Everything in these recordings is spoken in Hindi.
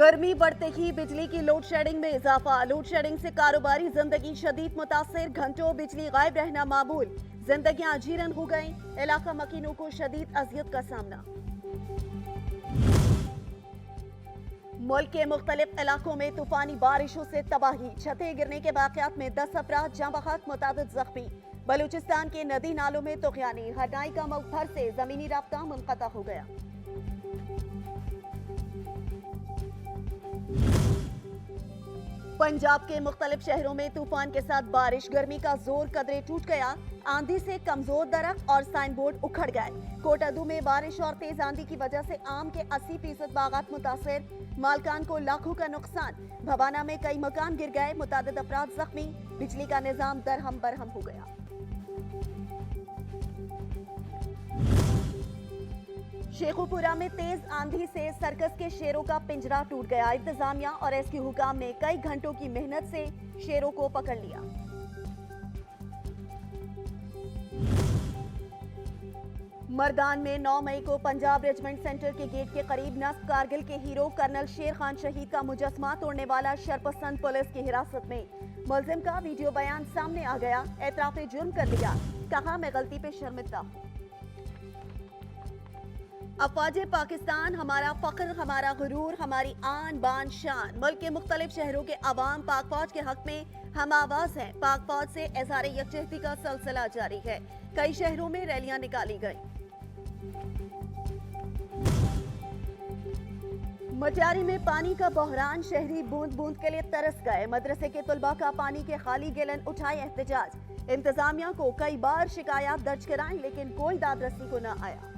गर्मी बढ़ते ही बिजली की लोड शेडिंग में इजाफा। लोड शेडिंग से कारोबारी जिंदगी शदीद मुतासिर, घंटों बिजली गायब रहना मामूल। जिंदगियां अजीरन हो गईं, इलाका मकीनों को शदीद अजियत का सामना। मुल्क के मुख्तलिफ इलाकों में तूफानी बारिशों से तबाही, छतें गिरने के वाकयात में 10 अफराद जाँ बहक, मुतादिद जख्मी। बलूचिस्तान के नदी नालों में तुगयानी, हटाई का मुखर से जमीनी राब्ता मुनक़ता हो गया। पंजाब के मुख्तलिफ शहरों में तूफान के साथ बारिश, गर्मी का जोर कदरे टूट गया। आंधी से कमजोर दरख्त और साइन बोर्ड उखड़ गए। कोटादू में बारिश और तेज आंधी की वजह से आम के 80% बागात मुतासिर, मालकान को लाखों का नुकसान। भवाना में कई मकान गिर गए, मुतादिद अफराद जख्मी। बिजली का निजाम दरहम बरहम हो गया। शेखुपुरा में तेज आंधी से सर्कस के शेरों का पिंजरा टूट गया। इंतजामिया और एसक्यू हुकाम ने कई घंटों की मेहनत से शेरों को पकड़ लिया। मर्दान में 9 मई को पंजाब रेजिमेंट सेंटर के गेट के करीब नस्ब कारगिल के हीरो कर्नल शेर खान शहीद का मुजस्मा तोड़ने वाला शरपसंद पुलिस की हिरासत में। मुलजिम का वीडियो बयान सामने आ गया, एतराफे जुर्म कर लिया, कहा मैं गलती पे शर्मिंदा हूं। अफवाजे पाकिस्तान हमारा फख्र, हमारा गुरूर, हमारी आन बान शान। मुल्क के मुख्तलिफ शहरों के अवाम पाक फौज के हक में हम आवाज हैं। पाक फौज से इज़हार यकजहती का सिलसिला जारी है। कई शहरों में रैलियां निकाली गई। मटियारी में पानी का बहरान, शहरी बूंद बूंद के लिए तरस गए। मदरसे के तुलबा का पानी के खाली गैलन उठाए एहतजाज। इंतजामिया को कई बार शिकायत दर्ज कराई, लेकिन कोई दादरसी को न आया।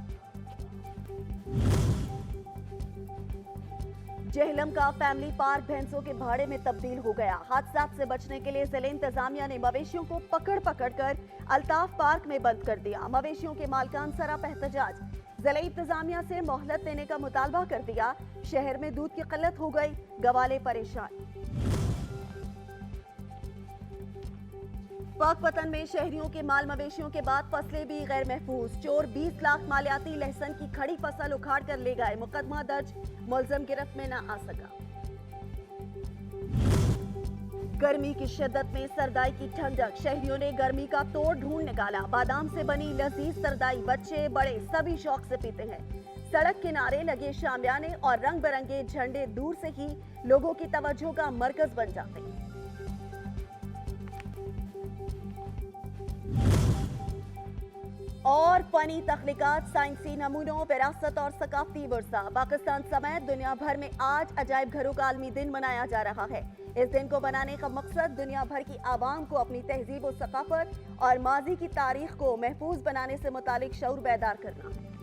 जेहलम का फैमिली पार्क भैंसों के भाड़े में तब्दील हो गया। हादसा से बचने के लिए जिले इंतजामिया ने मवेशियों को पकड़ पकड़ कर अल्ताफ पार्क में बंद कर दिया। मवेशियों के मालकान सराप एहतजाज, जिले इंतजामिया से मोहलत देने का मुतालबा कर दिया। शहर में दूध की किल्लत हो गई, गवाले परेशान। पाक वतन में शहरियों के माल मवेशियों के बाद फसलें भी गैर महफूज। चोर 20 लाख मालियाती लहसन की खड़ी फसल उखाड़ कर ले गए। मुकदमा दर्ज, मुलजिम गिरफ्त में न आ सका। गर्मी की शिद्दत में सरदाई की ठंडक, शहरियों ने गर्मी का तोड़ ढूंढ निकाला। बादाम से बनी लजीज सरदाई बच्चे बड़े सभी शौक से पीते हैं। सड़क किनारे लगे शामियाने और रंग बिरंगे झंडे दूर से ही लोगों की तवज्जो का मरकज बन जाते हैं। और फनी तख्लीकात, साइंसी नमूनों, विरासत और सकाफती वर्सा। पाकिस्तान समेत दुनिया भर में आज अजायब घरों का आलमी दिन मनाया जा रहा है। इस दिन को बनाने का मकसद दुनिया भर की आवाम को अपनी तहजीब और सकाफत और माजी की तारीख को महफूज बनाने से मुतालिक शऊर बेदार करना है।